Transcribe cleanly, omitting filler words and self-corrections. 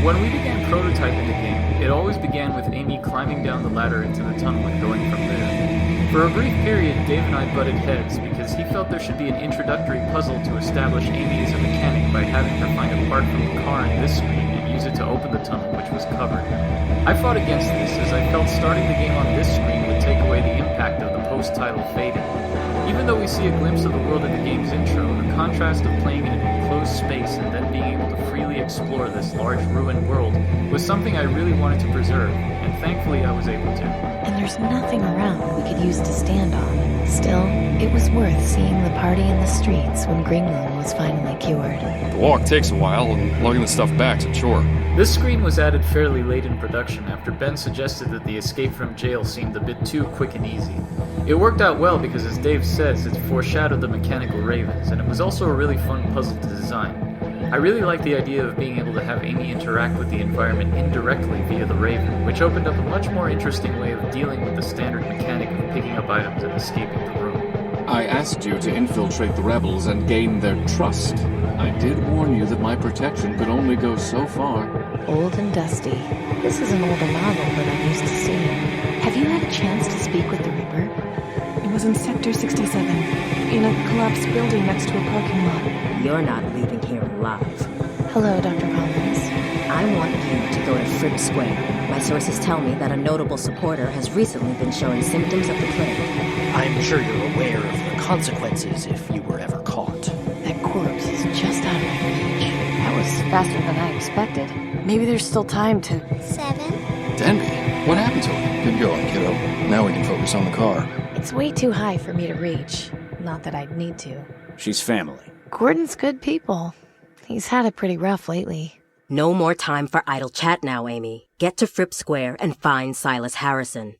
When we began prototyping the game, it always began with Amy climbing down the ladder into the tunnel and going from there. For a brief period, Dave and I butted heads because he felt there should be an introductory puzzle to establish Amy as a mechanic by having her find a part from the car in this screen and use it to open the tunnel, which was covered. I fought against this as I felt starting the game on this screen would take away the impact of the post-title fade-in. Even though we see a glimpse of the world in the game's intro, the contrast of playing in an enclosed space and then being able to freely explore this large ruined world was something I really wanted to preserve, and thankfully I was able to. And there's nothing around we could use to stand on. Still, it was worth seeing the party in the streets when Greenland was finally cured. The walk takes a while, and lugging the stuff back's a chore. This screen was added fairly late in production after Ben suggested that the escape from jail seemed a bit too quick and easy. It worked out well because, as Dave says, it foreshadowed the mechanical ravens, and it was also a really fun puzzle to design. I really liked the idea of being able to have Amy interact with the environment indirectly via the raven, which opened up a much more interesting way of dealing with the standard mechanic of picking up items and escaping the room. I asked you to infiltrate the rebels and gain their trust. I did warn you that my protection could only go so far. Old and dusty. This is an older novel than I'm used to seeing. Have you had a chance to speak with the Reaper? It was in Sector 67, in a collapsed building next to a parking lot. You're not leaving here alive. Hello, Dr. Collins. I want you to go to Fripp Square. My sources tell me that a notable supporter has recently been showing symptoms of the plague. I'm sure you're aware of the consequences if you were ever caught. That corpse is just out of my reach. That was faster than I expected. Maybe there's still time to... 7. Denby, what happened to her? Good going, kiddo. Now we can focus on the car. It's way too high for me to reach. Not that I'd need to. She's family. Gordon's good people. He's had it pretty rough lately. No more time for idle chat now, Amy. Get to Fripp Square and find Silas Harrison.